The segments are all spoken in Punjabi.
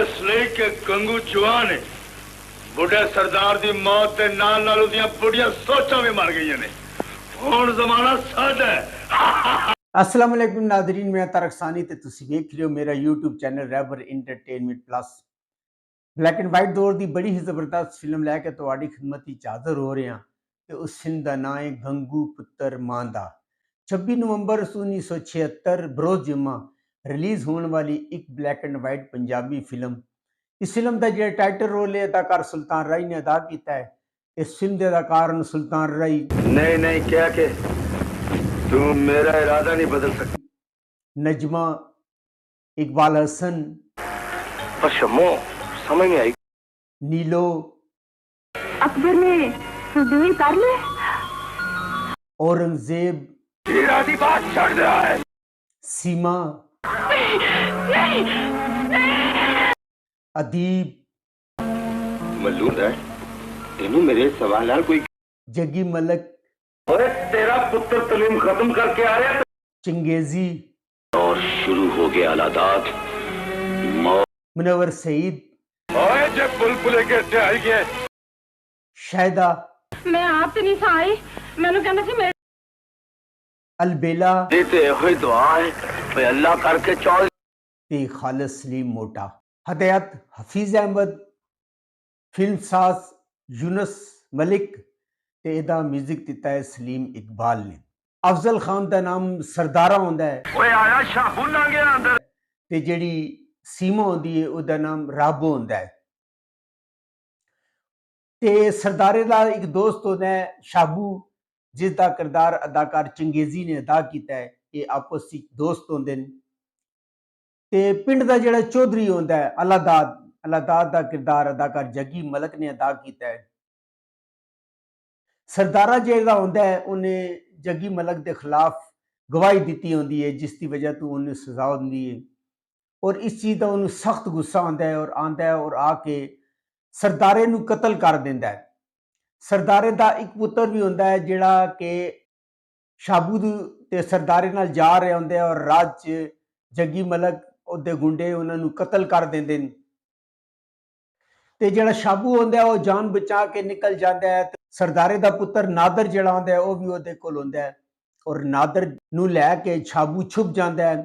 इसलिए कि गंगू जवान है बुढ़े सरदार दी मौत के नाल नाल उदियां बुढ़ियां सोचां भी मर गई ने हुण जमाना साडा है। अस्सलाम वालेकुम नादरीन, मैं तारक सानी ते तुसीं वेख रहे हो मेरा YouTube channel Raibar entertainment plus. Black and white दौर की बड़ी ही जबरदस्त फिल्म लैके तुहाडी खिदमत विच हाज़र हो रहे हैं ते उस फिल्म का नाम है गंगू पुत्र मांदा। 26 नवंबर 1976 बरोज़ जुम्मा रिलीज़ होने वाली एक black and white Punjabi film. इस फिल्म का जो टाइटल रोल है अदाकार सुल्तान राई ने अदा किया है। इस फिल्म के अदाकार सुल्तान राई नहीं नहीं क्या के तू मेरा इरादा नहीं बदल सकती। नजमा, इकबाल हसन, पर शम्मो समझ नहीं आई। नीलो, अकबर ने सुदूर कर ले। औरंगजेब, इरादी बात छड़ रहा है। सीमा, अदीब, मलूद है तेनू मेरे सवाल नाल कोई जग्गी मलक, अरे तेरा पुत्र तलीम खत्म करके आ रहा है चंगेजी, और शुरू हो गया अलादात मुनव्वर सईद, ओए जब बुलबुले कैसे आई गए शाहिदा, मैं आप ते नहीं साई मैनू कहना सी मेरे अलबेला देते हुए दुआ है भाई अल्लाह करके चौल ते खालिद सलीम मोटा। हदायत हफीज अहमद, फिल्म साज यूनुस मलिक ते एदा म्यूजिक दिता है सलीम इकबाल ने। अफजल खान का नाम सरदारा होंदा है ओए आया शाहू ना गया अंदर ते जेड़ी सीमा होंदी है उदा नाम राबो होंदा है। ते सरदारे का एक दोस्त होता है शाबू, जिसका किरदार अदाकार चंगेजी ने अदा किया है। ये आपस में दोस्त होंगे। ते पिंड का जिहड़ा चौधरी होंदा है अलादाद का किरदार अदाकार जग्गी मलक ने अदा किया है। सरदारा जिहड़ा होंदा है उन्हें जग्गी मलक के खिलाफ गवाही दी होंदी है, जिसकी वजह तो उन्हें सजा होंदी है और इस चीज़ का उन्हें सख्त गुस्सा आता है और आंदा है और आके सरदारे नूं कतल कर देंदा है। सरदारे का एक पुत्र भी होंदा है जिहड़ा कि शाबू ते सरदारे नाल जा रहा होंदा है और राह च जग्गी मलक उहदे गुंडे उन्होंने कतल कर देंदे ने ते जिहड़ा शाबू होंदा है वह जान बचा के निकल जाता है। सरदारे का पुत्र नादर जिहड़ा होंदा है वह भी उहदे कोल होंदा है और नादर नूं लैके शाबू छुप जाता है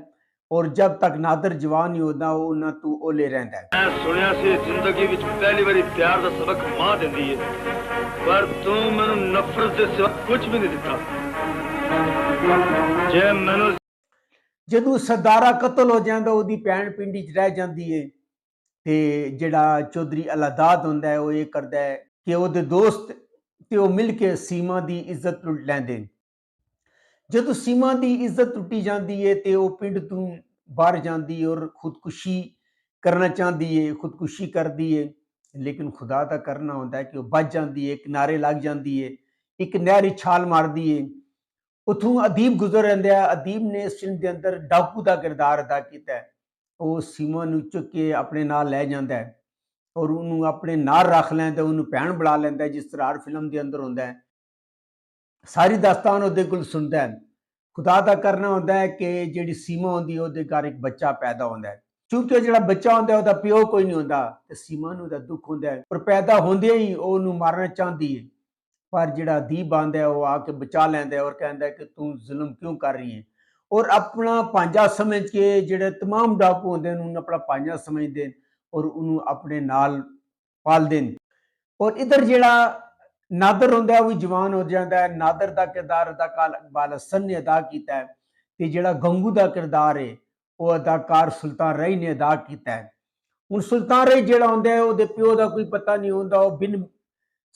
और जब तक नादर जवान नहीं होता उन्हां तों ओले रहिंदा है। मैं सुनिया सी जिंदगी विच पहली बारी प्यार दा सबक मां दिंदी है, पर तू मैनू नफरत दे सिवा कुछ भी नहीं दिता। जे मैनू जदों सरदारा कतल हो जाता उसकी भैन पिंडी च रह जाती है ते जिहड़ा चौधरी अलादाद होंदा है वो ये करदा है कि उहदे दोस्त ते वो मिल के सीमा की इज्जत लुट लैंदे। जदों सीमा की इज्जत टुटी जाती है तो वह पिंड तों बाहर जाती और खुदकुशी करना चाहती है, खुदकुशी करती है, लेकिन खुदा का करना होता है कि वह बच जाती है, किनारे लग जाती है, एक नहर छाल मारती है। उतों अदीब गुजर रहा है। अदीब ने इस फिल्म के अंदर डाकू का किरदार अदा किया है। वो सीमा नूं चुक के अपने नाल लै जाता है और उन्होंने अपने नाल रख लैंदा, उन्होंने भैन बना लैंदा, जिस तरह हर फिल्म के अंदर होंदा है। सारी दास्तान उहदे कोल सुनदा है। खुदा का करना होता है कि जिहड़ी सीमा होंदी है उहदे घर एक बच्चा पैदा होता है। चूंकि जिहड़ा बच्चा होंदा है उहदा प्यो कोई नहीं होंदा ते सीमा नूं उहदा दुख होंदा है और पैदा होंदे ही ओह उहनूं मारना चाहती है, पर जिहड़ा अदीब आंदा है वह आके बचा लैंदा है और कहता है कि तू जुल्म क्यों कर रही है और अपना भांजा समझ के जिहड़े तमाम डाकू होंदे हैं उन्होंने अपना भांजा समझते हैं और उन्होंने अपने नाल पालते हैं। और इधर जिहड़ा नादर होंदा है वह जवान हो जाता है। नादर का किरदार अदाकार इकबाल हसन ने अदा किया है ते जिहड़ा गंगू का किरदार है वह अदाकार सुल्तान राई ने अदा किया है। हुण सुल्तान राई जिहड़ा होंदा है उहदे प्यो का कोई पता नहीं होंदा, वह बिन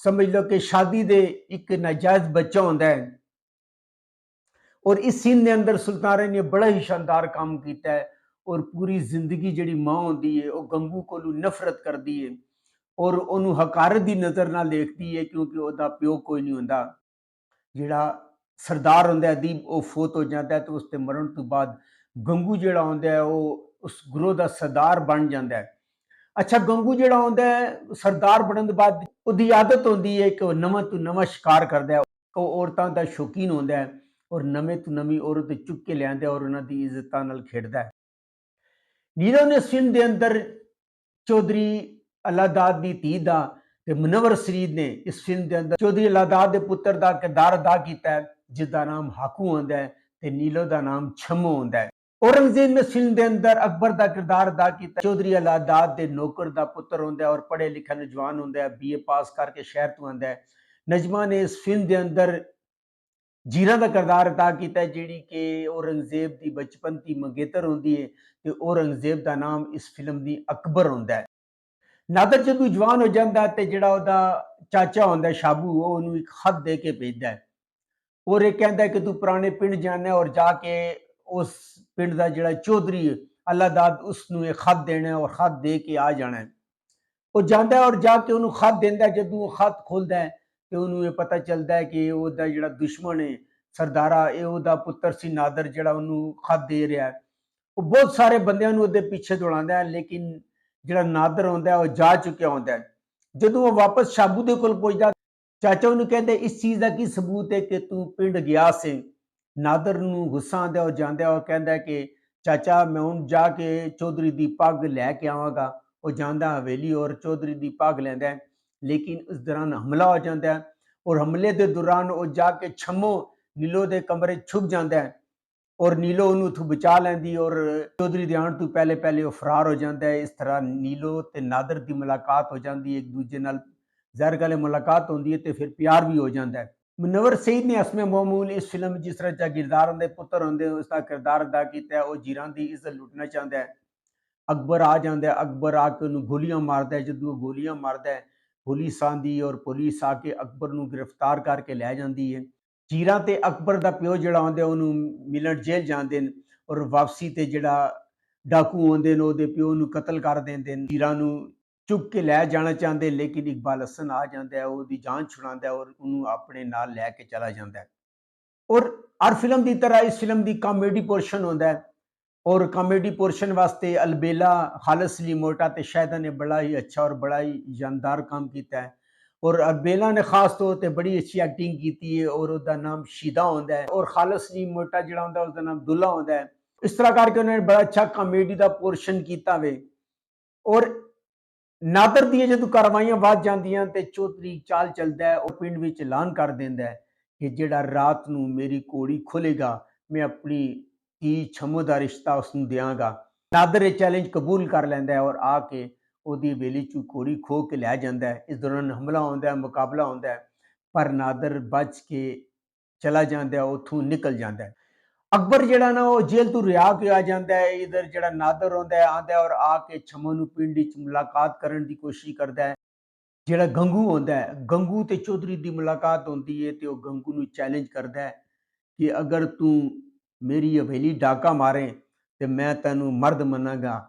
समझ लो कि शादी दे एक नाजायज बच्चा होंदा है और इस सीन के अंदर सुल्तान राय ने बड़ा ही शानदार काम किया है और पूरी जिंदगी जिहड़ी मां होंदी है वह गंगू कोलों नफरत करती है और उन्होंने हकारत की नज़र नाल देखती है क्योंकि उसका प्यो कोई नहीं होंदा। जिहड़ा सरदार होंदा है अदीब वो फोत हो जाता है तो उसके मरण तो बाद गंगू जिहड़ा होंदा है वो उस ग्रोह का सरदार बन जाता है। अच्छा, गंगू जिहड़ा होंदा है सरदार बनने के बाद उसकी आदत होंदी है कि वह नवां तो नवां शिकार करता है। वो औरतां का शौकीन होंदा है और नवें तो नवीं औरत चुक के लिआंदा और उन्हां दी इज्जतां नाल खेडदा है। नीरव ने इस फिल्म के अंदर ਚੌਧਰੀ ਅਲਾਦਾਦ ਦੀ ਧੀ ਦਾ ਤੇ ਮੁਨੱਵਰ ਸਰੀਦ ਨੇ ਇਸ ਫਿਲਮ ਦੇ ਅੰਦਰ ਚੌਧਰੀ ਅਲਾਦਾਦ ਦੇ ਪੁੱਤਰ ਦਾ ਕਿਰਦਾਰ ਅਦਾ ਕੀਤਾ ਹੈ, ਜਿਸ ਦਾ ਨਾਮ ਹਾਕੂ ਹੁੰਦਾ ਹੈ ਤੇ ਨੀਲੋ ਦਾ ਨਾਮ ਛੰਮੋ ਹੁੰਦਾ ਹੈ। ਔਰੰਗਜ਼ੇਬ ਨੇ ਫਿਲਮ ਦੇ ਅੰਦਰ ਅਕਬਰ ਦਾ ਕਿਰਦਾਰ ਅਦਾ ਕੀਤਾ। ਚੌਧਰੀ ਅਲਾਦਾਦ ਦੇ ਨੌਕਰ ਦਾ ਪੁੱਤਰ ਹੁੰਦਾ ਹੈ ਔਰ ਪੜ੍ਹੇ ਲਿਖਿਆ ਨੌਜਵਾਨ ਹੁੰਦਾ ਹੈ, BA ਪਾਸ ਕਰਕੇ ਸ਼ਹਿਰ ਤੋਂ ਆਉਂਦਾ ਹੈ। ਨਜਮਾ ਨੇ ਇਸ ਫਿਲਮ ਦੇ ਅੰਦਰ ਜੀਰਾ ਦਾ ਕਿਰਦਾਰ ਅਦਾ ਕੀਤਾ, ਜਿਹੜੀ ਕਿ ਔਰੰਗਜ਼ੇਬ ਦੀ ਬਚਪਨ ਦੀ ਮੰਗੇਤਰ ਹੁੰਦੀ ਹੈ ਤੇ ਔਰੰਗਜ਼ੇਬ ਦਾ ਨਾਮ ਇਸ ਫਿਲਮ ਦੀ ਅਕਬਰ ਹੁੰਦਾ ਹੈ। ਨਾਦਰ ਜਦੋਂ ਜਵਾਨ ਹੋ ਜਾਂਦਾ ਤੇ ਜਿਹੜਾ ਉਹਦਾ ਚਾਚਾ ਹੁੰਦਾ ਸ਼ਾਬੂ, ਉਹ ਉਹਨੂੰ ਇੱਕ ਖਤ ਦੇ ਕੇ ਭੇਜਦਾ ਹੈ ਔਰ ਇਹ ਕਹਿੰਦਾ ਕਿ ਤੂੰ ਪੁਰਾਣੇ ਪਿੰਡ ਜਾਣਾ ਔਰ ਜਾ ਕੇ ਉਸ ਪਿੰਡ ਦਾ ਜਿਹੜਾ ਚੌਧਰੀ ਅਲਾਦਾਦ ਉਸ ਨੂੰ ਇਹ ਖਤ ਦੇਣਾ ਔਰ ਖਤ ਦੇ ਕੇ ਆ ਜਾਣਾ ਹੈ। ਉਹ ਜਾਂਦਾ ਔਰ ਜਾ ਕੇ ਉਹਨੂੰ ਖਤ ਦਿੰਦਾ। ਜਦੋਂ ਉਹ ਖਤ ਖੋਲਦਾ ਹੈ ਤੇ ਉਹਨੂੰ ਇਹ ਪਤਾ ਚੱਲਦਾ ਹੈ ਕਿ ਉਹਦਾ ਜਿਹੜਾ ਦੁਸ਼ਮਣ ਹੈ ਸਰਦਾਰਾ, ਇਹ ਉਹਦਾ ਪੁੱਤਰ ਸੀ ਨਾਦਰ, ਜਿਹੜਾ ਉਹਨੂੰ ਖਤ ਦੇ ਰਿਹਾ ਹੈ। ਉਹ ਬਹੁਤ ਸਾਰੇ ਬੰਦਿਆਂ ਨੂੰ ਉਹਦੇ ਪਿੱਛੇ ਦੌੜਾਉਂਦਾ ਹੈ, ਲੇਕਿਨ ਜਿਹੜਾ ਨਾਦਰ ਹੁੰਦਾ ਉਹ ਜਾ ਚੁੱਕਿਆ ਹੁੰਦਾ ਹੈ। ਜਦੋਂ ਉਹ ਵਾਪਸ ਸ਼ਾਬੂ ਦੇ ਕੋਲ ਪਹੁੰਚਦਾ, ਚਾਚਾ ਉਹਨੂੰ ਕਹਿੰਦੇ ਇਸ ਚੀਜ਼ ਦਾ ਕੀ ਸਬੂਤ ਹੈ ਕਿ ਤੂੰ ਪਿੰਡ ਗਿਆ ਸੀ। ਨਾਦਰ ਨੂੰ ਗੁੱਸਾ ਆਉਂਦਾ ਉਹ ਜਾਂਦਾ ਔਰ ਕਹਿੰਦਾ ਕਿ ਚਾਚਾ ਮੈਂ ਹੁਣ ਜਾ ਕੇ ਚੌਧਰੀ ਦੀ ਪੱਗ ਲੈ ਕੇ ਆਵਾਂਗਾ। ਉਹ ਜਾਂਦਾ ਹਵੇਲੀ ਔਰ ਚੌਧਰੀ ਦੀ ਪੱਗ ਲੈਂਦਾ ਹੈ, ਲੇਕਿਨ ਉਸ ਦੌਰਾਨ ਹਮਲਾ ਹੋ ਜਾਂਦਾ ਹੈ ਔਰ ਹਮਲੇ ਦੇ ਦੌਰਾਨ ਉਹ ਜਾ ਕੇ ਛੰਮੋ ਨੀਲੋ ਦੇ ਕਮਰੇ ਛੁਪ ਜਾਂਦਾ ਹੈ ਔਰ ਨੀਲੋ ਉਹਨੂੰ ਉੱਥੋਂ ਬਚਾ ਲੈਂਦੀ ਔਰ ਚੌਧਰੀ ਦੇ ਆਉਣ ਤੋਂ ਪਹਿਲੇ ਉਹ ਫਰਾਰ ਹੋ ਜਾਂਦਾ ਹੈ। ਇਸ ਤਰ੍ਹਾਂ ਨੀਲੋ ਤੇ ਨਾਦਰ ਦੀ ਮੁਲਾਕਾਤ ਹੋ ਜਾਂਦੀ ਹੈ, ਇੱਕ ਦੂਜੇ ਨਾਲ ਜ਼ਾਹਿਰ ਗੱਲ ਹੈ ਮੁਲਾਕਾਤ ਹੁੰਦੀ ਹੈ ਤੇ ਫਿਰ ਪਿਆਰ ਵੀ ਹੋ ਜਾਂਦਾ ਹੈ। ਮੁਨੱਵਰ ਸਈਦ ਨੇ ਅਸਮੇ ਮਾਮੂਲ ਇਸ ਫਿਲਮ ਜਿਸ ਤਰ੍ਹਾਂ ਜਾਗੀਰਦਾਰ ਦੇ ਪੁੱਤਰ ਹੁੰਦੇ ਉਸ ਦਾ ਕਿਰਦਾਰ ਅਦਾ ਕੀਤਾ ਹੈ। ਉਹ ਜੀਰਾਂ ਦੀ ਇੱਜ਼ਤ ਲੁੱਟਣਾ ਚਾਹੁੰਦਾ ਹੈ। ਅਕਬਰ ਆ ਜਾਂਦਾ ਹੈ, ਅਕਬਰ ਆ ਕੇ ਉਹਨੂੰ ਗੋਲੀਆਂ ਮਾਰਦਾ ਹੈ। ਜਦੋਂ ਉਹ ਗੋਲੀਆਂ ਮਾਰਦਾ ਹੈ ਪੁਲਿਸ ਆਉਂਦੀ ਔਰ ਪੁਲਿਸ ਆ ਕੇ ਅਕਬਰ ਨੂੰ ਗ੍ਰਿਫਤਾਰ ਕਰਕੇ ਲੈ ਜਾਂਦੀ ਹੈ। ਜੀਰਾਂ ਤੇ ਅਕਬਰ ਦਾ ਪਿਓ ਜਿਹੜਾ ਹੁੰਦਾ ਉਹਨੂੰ ਮਿਲਣ ਜੇਲ੍ਹ ਜਾਂਦੇ ਨੇ ਔਰ ਵਾਪਸੀ ਤੇ ਜਿਹੜਾ ਡਾਕੂ ਆਉਂਦੇ ਨੇ ਉਹਦੇ ਪਿਓ ਨੂੰ ਕਤਲ ਕਰ ਦਿੰਦੇ ਨੇ। ਜੀਰਾਂ ਨੂੰ ਚੁੱਕ ਕੇ ਲੈ ਜਾਣਾ ਚਾਹੁੰਦੇ, ਲੇਕਿਨ ਇਕਬਾਲ ਹਸਨ ਆ ਜਾਂਦਾ ਹੈ, ਉਹਦੀ ਜਾਨ ਛੁਡਾਉਂਦਾ ਔਰ ਉਹਨੂੰ ਆਪਣੇ ਨਾਲ ਲੈ ਕੇ ਚਲਾ ਜਾਂਦਾ ਹੈ। ਔਰ ਹਰ ਫਿਲਮ ਦੀ ਤਰ੍ਹਾਂ ਇਸ ਫਿਲਮ ਦੀ ਕਾਮੇਡੀ ਪੋਰਸ਼ਨ ਹੁੰਦਾ ਹੈ ਔਰ ਕਾਮੇਡੀ ਪੋਰਸ਼ਨ ਵਾਸਤੇ ਅਲਬੇਲਾ, ਖਾਲਿਸ ਅਲੀ ਮੋਟਾ ਤੇ ਸ਼ਾਹਿਦਾ ਨੇ ਬੜਾ ਹੀ ਅੱਛਾ ਔਰ ਬੜਾ ਹੀ जानदार काम ਕੀਤਾ ਹੈ। ਔਰ ਅਲਬੇਲਾ ਨੇ ਖਾਸ ਤੌਰ ਤੇ ਬੜੀ ਅੱਛੀ ਐਕਟਿੰਗ ਕੀਤੀ ਹੈ ਔਰ ਉਹਦਾ ਨਾਮ ਸ਼ੀਦਾ ਹੁੰਦਾ ਹੈ ਔਰ ਖਾਲਿਸ ਅਲੀ ਮੋਟਾ ਜਿਹੜਾ ਹੁੰਦਾ ਉਸਦਾ ਨਾਮ ਦੁੱਲਾ ਹੁੰਦਾ ਹੈ। ਇਸ ਤਰ੍ਹਾਂ ਕਰਕੇ ਉਹਨਾਂ ਨੇ ਬੜਾ ਅੱਛਾ ਕਾਮੇਡੀ ਦਾ ਪੋਰਸ਼ਨ ਕੀਤਾ ਵੇ। ਔਰ ਨਾਦਰ ਦੀਆਂ ਜਦੋਂ ਕਾਰਵਾਈਆਂ ਵੱਧ ਜਾਂਦੀਆਂ ਤੇ ਚੌਧਰੀ ਚਾਲ ਚੱਲਦਾ ਹੈ ਔਰ ਪਿੰਡ ਵਿੱਚ ਐਲਾਨ ਕਰ ਦਿੰਦਾ ਹੈ ਕਿ ਜਿਹੜਾ ਰਾਤ ਨੂੰ ਮੇਰੀ ਕੋੜੀ ਖੁੱਲੇਗਾ ਮੈਂ ਆਪਣੀ ਧੀ ਛੰਮੋ ਦਾ ਰਿਸ਼ਤਾ ਉਸ ਨੂੰ ਦਿਆਂਗਾ। ਨਾਦਰ ਇਹ ਚੈਲੰਜ ਕਬੂਲ ਕਰ ਲੈਂਦਾ ਹੈ ਔਰ ਆ ਕੇ ਉਹਦੀ ਹਵੇਲੀ ਚੋਂ ਕੋੜੀ ਖੋ ਕੇ ਲੈ ਜਾਂਦਾ ਹੈ। ਇਸ ਦੌਰਾਨ ਹਮਲਾ ਹੁੰਦਾ ਹੈ, ਮੁਕਾਬਲਾ ਹੁੰਦਾ ਹੈ, ਪਰ ਨਾਦਰ ਬਚ ਕੇ ਚਲਾ ਜਾਂਦਾ ਹੈ, ਉੱਥੋਂ ਨਿਕਲ ਜਾਂਦਾ ਹੈ। ਅਕਬਰ ਜਿਹੜਾ ਨਾ ਉਹ ਜੇਲ੍ਹ ਤੋਂ ਰਿਹਾ ਕੇ ਆ ਜਾਂਦਾ ਹੈ। ਇਧਰ ਜਿਹੜਾ ਨਾਦਰ ਹੁੰਦਾ ਹੈ ਆਂਦਾ ਔਰ ਆ ਕੇ ਛੰਮੋ ਨੂੰ ਪਿੰਡ ਵਿੱਚ ਮੁਲਾਕਾਤ ਕਰਨ ਦੀ ਕੋਸ਼ਿਸ਼ ਕਰਦਾ ਹੈ। ਜਿਹੜਾ ਗੰਗੂ ਹੁੰਦਾ ਹੈ, ਗੰਗੂ ਤੇ ਚੌਧਰੀ ਦੀ ਮੁਲਾਕਾਤ ਹੁੰਦੀ ਹੈ ਤੇ ਉਹ ਗੰਗੂ ਨੂੰ ਚੈਲੰਜ ਕਰਦਾ ਹੈ ਕਿ ਅਗਰ ਤੂੰ ਮੇਰੀ ਹਵੇਲੀ ਡਾਕਾ ਮਾਰੇ ਤੇ ਮੈਂ ਤੈਨੂੰ ਮਰਦ ਮੰਨਾਂਗਾ।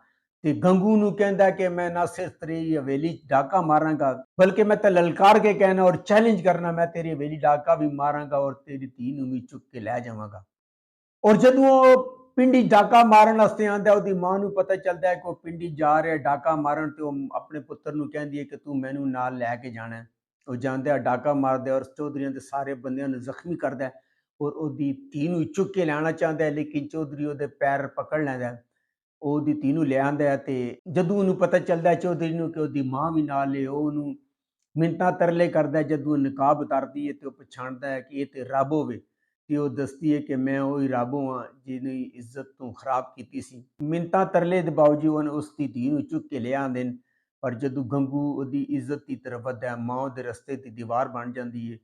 ਤੇ ਗੰਗੂ ਨੂੰ ਕਹਿੰਦਾ ਕਿ ਮੈਂ ਨਾ ਸਿਰਫ ਤੇਰੀ ਹਵੇਲੀ ਡਾਕਾ ਮਾਰਾਂਗਾ ਬਲਕਿ ਮੈਂ ਤਾਂ ਲਲਕਾਰ ਕੇ ਕਹਿਣਾ ਔਰ ਚੈਲੰਜ ਕਰਨਾ, ਮੈਂ ਤੇਰੀ ਹਵੇਲੀ ਡਾਕਾ ਵੀ ਮਾਰਾਂਗਾ ਔਰ ਤੇਰੀ ਧੀ ਨੂੰ ਵੀ ਚੁੱਕ ਕੇ ਲੈ ਜਾਵਾਂਗਾ। ਔਰ ਜਦੋਂ ਉਹ ਪਿੰਡੀ ਡਾਕਾ ਮਾਰਨ ਵਾਸਤੇ ਆਂਦਾ, ਉਹਦੀ ਮਾਂ ਨੂੰ ਪਤਾ ਚੱਲਦਾ ਹੈ ਕਿ ਉਹ ਪਿੰਡੀ ਜਾ ਰਿਹਾ ਡਾਕਾ ਮਾਰਨ ਤੇ ਉਹ ਆਪਣੇ ਪੁੱਤਰ ਨੂੰ ਕਹਿੰਦੀ ਹੈ ਕਿ ਤੂੰ ਮੈਨੂੰ ਨਾਲ ਲੈ ਕੇ ਜਾਣਾ ਹੈ। ਉਹ ਜਾਂਦਾ ਡਾਕਾ ਮਾਰਦਾ ਔਰ ਚੌਧਰੀਆਂ ਦੇ ਸਾਰੇ ਬੰਦਿਆਂ ਨੂੰ ਜ਼ਖਮੀ ਕਰਦਾ ਔਰ ਉਹਦੀ ਧੀ ਨੂੰ ਚੁੱਕ ਕੇ ਲੈਣਾ ਚਾਹੁੰਦਾ ਹੈ, ਲੇਕਿਨ ਚੌਧਰੀ ਉਹਦੇ ਪੈਰ ਪਕੜ ਲੈਂਦਾ ਹੈ। ਉਹਦੀ ਧੀ ਨੂੰ ਲੈ ਆਂਦਾ ਹੈ ਤੇ ਜਦੋਂ ਉਹਨੂੰ ਪਤਾ ਚੱਲਦਾ ਚੌਧਰੀ ਨੂੰ ਕਿ ਉਹਦੀ ਮਾਂ ਵੀ ਨਾਲ ਹੈ, ਉਹ ਉਹਨੂੰ ਮਿੰਨਤਾਂ ਤਰਲੇ ਕਰਦਾ। ਜਦੋਂ ਉਹ ਨਕਾਬ ਉਤਾਰਦੀ ਹੈ ਤੇ ਉਹ ਪਛਾਣਦਾ ਹੈ ਕਿ ਇਹ ਤੇ ਰੱਬ ਹੋਵੇ ਤੇ ਉਹ ਦੱਸਦੀ ਹੈ ਕਿ ਮੈਂ ਉਹੀ ਰੱਬ ਹਾਂ ਜਿਹਦੀ ਇੱਜ਼ਤ ਤੋਂ ਖਰਾਬ ਕੀਤੀ ਸੀ। ਮਿੰਨਤਾਂ ਤਰਲੇ ਦੇ ਬਾਵਜੂਦ ਉਹਨੇ ਉਸ ਦੀ ਧੀ ਨੂੰ ਚੁੱਕ ਕੇ ਲਿਆ ਆਂਦੇ ਨੇ। ਪਰ ਜਦੋਂ ਗੰਗੂ ਉਹਦੀ ਇੱਜ਼ਤ ਦੀ ਤਰਫ ਵੱਧਦਾ ਹੈ, ਮਾਂ ਉਹਦੇ ਰਸਤੇ ਦੀ ਦੀਵਾਰ ਬਣ ਜਾਂਦੀ ਹੈ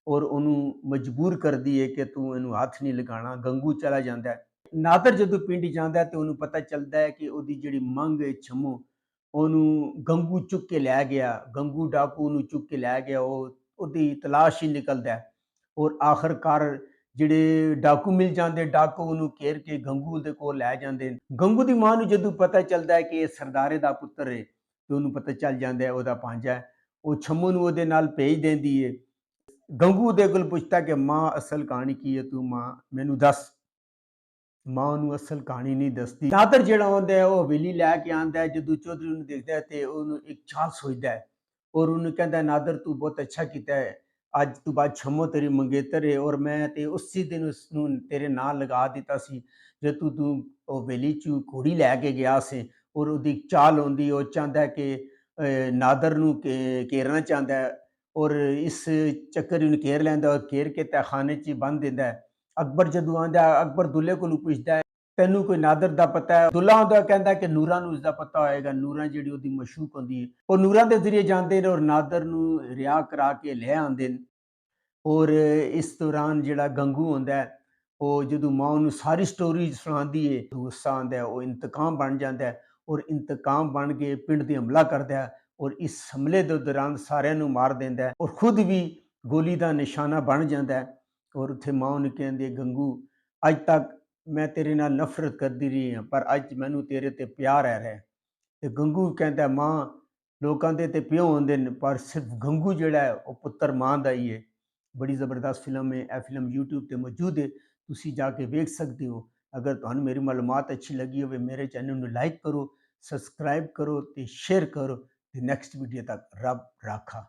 ਔਰ ਉਹਨੂੰ ਮਜਬੂਰ ਕਰਦੀ ਹੈ ਕਿ ਤੂੰ ਇਹਨੂੰ ਹੱਥ ਨਹੀਂ ਲਗਾਉਣਾ। ਗੰਗੂ ਚਲਾ ਜਾਂਦਾ ਹੈ। ਨਾਦਰ ਜਦੋਂ ਪਿੰਡ ਜਾਂਦਾ ਤੇ ਉਹਨੂੰ ਪਤਾ ਚੱਲਦਾ ਹੈ ਕਿ ਉਹਦੀ ਜਿਹੜੀ ਮੰਗ ਹੈ ਛੰਮੋ, ਉਹਨੂੰ ਗੰਗੂ ਚੁੱਕ ਕੇ ਲੈ ਗਿਆ, ਗੰਗੂ ਡਾਕੂ ਨੂੰ ਚੁੱਕ ਕੇ ਲੈ ਗਿਆ। ਉਹ ਉਹਦੀ ਤਲਾਸ਼ ਹੀ ਨਿਕਲਦਾ ਹੈ ਔਰ ਆਖਰਕਾਰ ਜਿਹੜੇ ਡਾਕੂ ਮਿਲ ਜਾਂਦੇ, ਡਾਕੂ ਉਹਨੂੰ ਘੇਰ ਕੇ ਗੰਗੂ ਦੇ ਕੋਲ ਲੈ ਜਾਂਦੇ। ਗੰਗੂ ਦੀ ਮਾਂ ਨੂੰ ਜਦੋਂ ਪਤਾ ਚੱਲਦਾ ਹੈ ਕਿ ਇਹ ਸਰਦਾਰੇ ਦਾ ਪੁੱਤਰ ਹੈ ਤੇ ਉਹਨੂੰ ਪਤਾ ਚੱਲ ਜਾਂਦਾ ਹੈ ਉਹਦਾ ਭਾਂਜਾ ਹੈ। ਉਹ ਛੰਮੋ ਨੂੰ ਉਹਦੇ ਨਾਲ ਭੇਜ ਦਿੰਦੀ ਹੈ। ਗੰਗੂ ਦੇ ਕੋਲ ਪੁੱਛਦਾ ਕਿ ਮਾਂ ਅਸਲ ਕਹਾਣੀ ਕੀ ਹੈ, ਤੂੰ ਮਾਂ ਮੈਨੂੰ ਦੱਸ। ਮਾਂ ਉਹਨੂੰ ਅਸਲ ਕਹਾਣੀ ਨਹੀਂ ਦੱਸਦੀ। ਨਾਦਰ ਜਿਹੜਾ ਹੁੰਦਾ ਹੈ ਉਹ ਹਵੇਲੀ ਲੈ ਕੇ ਆਉਂਦਾ ਹੈ। ਜਦੋਂ ਚੌਧਰੀ ਨੂੰ ਦੇਖਦਾ ਹੈ ਤੇ ਉਹਨੂੰ ਇੱਕ ਚਾਲ ਸੋਚਦਾ ਹੈ ਔਰ ਉਹਨੂੰ ਕਹਿੰਦਾ ਨਾਦਰ ਤੂੰ ਬਹੁਤ ਅੱਛਾ ਕੀਤਾ ਹੈ, ਅੱਜ ਤੋਂ ਬਾਅਦ ਛੰਮੋ ਤੇਰੀ ਮੰਗੇਤਰ ਹੈ ਔਰ ਮੈਂ ਤੇ ਉਸੇ ਦਿਨ ਉਸਨੂੰ ਤੇਰੇ ਨਾਂ ਲਗਾ ਦਿੱਤਾ ਸੀ ਜੇ ਤੂੰ ਉਹ ਹਵੇਲੀ 'ਚ ਘੋੜੀ ਲੈ ਕੇ ਗਿਆ ਸੀ ਔਰ ਉਹਦੀ ਚਾਲ ਹੁੰਦੀ, ਉਹ ਚਾਹੁੰਦਾ ਕਿ ਨਾਦਰ ਨੂੰ ਘੇਰਨਾ ਚਾਹੁੰਦਾ ਹੈ, ਔਰ ਇਸ ਚੱਕਰ ਨੂੰ ਘੇਰ ਲੈਂਦਾ, ਔਰ ਘੇਰ ਕੇ ਤਹਿਖਾਨੇ 'ਚ ਬੰਨ੍ਹ ਦਿੰਦਾ ਹੈ। ਅਕਬਰ ਜਦੋਂ ਆਉਂਦਾ, ਅਕਬਰ ਦੁੱਲੇ ਕੋਲੋਂ ਪੁੱਛਦਾ ਹੈ, ਤੈਨੂੰ ਕੋਈ ਨਾਦਰ ਦਾ ਪਤਾ ਹੈ? ਦੁੱਲਾ ਆਉਂਦਾ ਕਹਿੰਦਾ ਕਿ ਨੂਰਾਂ ਨੂੰ ਉਸਦਾ ਪਤਾ ਹੋਏਗਾ, ਨੂਰਾਂ ਜਿਹੜੀ ਉਹਦੀ ਮਸ਼ੂਕ ਹੁੰਦੀ ਹੈ। ਉਹ ਨੂਰਾਂ ਦੇ ਜ਼ਰੀਏ ਜਾਂਦੇ ਨੇ ਔਰ ਨਾਦਰ ਨੂੰ ਰਿਹਾਅ ਕਰਾ ਕੇ ਲੈ ਆਉਂਦੇ ਨੇ। ਔਰ ਇਸ ਦੌਰਾਨ ਜਿਹੜਾ ਗੰਗੂ ਹੁੰਦਾ ਹੈ, ਉਹ ਜਦੋਂ ਮਾਂ ਨੂੰ ਸਾਰੀ ਸਟੋਰੀ ਸੁਣਾਉਂਦੀ ਹੈ, ਗੁੱਸਾ ਆਉਂਦਾ ਹੈ, ਉਹ ਇੰਤਕਾਮ ਬਣ ਜਾਂਦਾ ਹੈ, ਔਰ ਇੰਤਕਾਮ ਬਣ ਕੇ ਪਿੰਡ 'ਤੇ ਹਮਲਾ ਕਰਦਾ ਹੈ, ਔਰ ਇਸ ਹਮਲੇ ਦੇ ਦੌਰਾਨ ਸਾਰਿਆਂ ਨੂੰ ਮਾਰ ਦਿੰਦਾ ਹੈ, ਔਰ ਖੁਦ ਵੀ ਗੋਲੀ ਦਾ ਨਿਸ਼ਾਨਾ ਬਣ ਜਾਂਦਾ ਹੈ। ਔਰ ਉੱਥੇ ਮਾਂ ਨੂੰ ਕਹਿੰਦੇ, ਗੰਗੂ ਅੱਜ ਤੱਕ ਮੈਂ ਤੇਰੇ ਨਾਲ ਨਫ਼ਰਤ ਕਰਦੀ ਰਹੀ ਹਾਂ, ਪਰ ਅੱਜ ਮੈਨੂੰ ਤੇਰੇ ਤੇ ਪਿਆਰ ਆ ਰਿਹਾ। ਤੇ ਗੰਗੂ ਕਹਿੰਦਾ, ਮਾਂ ਲੋਕਾਂ ਦੇ ਤੇ ਪਿਓ ਹੁੰਦੇ ਨੇ, ਪਰ ਸਿਰਫ ਗੰਗੂ ਜਿਹੜਾ ਹੈ ਉਹ ਪੁੱਤਰ ਮਾਂ ਦਾ ਹੀ ਹੈ। ਬੜੀ ਜ਼ਬਰਦਸਤ ਫਿਲਮ ਹੈ। ਇਹ ਫਿਲਮ YouTube ਤੇ ਮੌਜੂਦ ਹੈ, ਤੁਸੀਂ ਜਾ ਕੇ ਵੇਖ ਸਕਦੇ ਹੋ। ਅਗਰ ਤੁਹਾਨੂੰ ਮੇਰੀ ਮਾਲੂਮਾਤ ਅੱਛੀ ਲੱਗੀ ਹੋਵੇ, ਮੇਰੇ ਚੈਨਲ ਨੂੰ ਲਾਈਕ ਕਰੋ, ਸਬਸਕ੍ਰਾਈਬ ਕਰੋ ਤੇ ਸ਼ੇਅਰ ਕਰੋ। ਤੇ ਨੈਕਸਟ ਵੀਡੀਓ ਤੱਕ ਰੱਬ ਰਾਖਾ।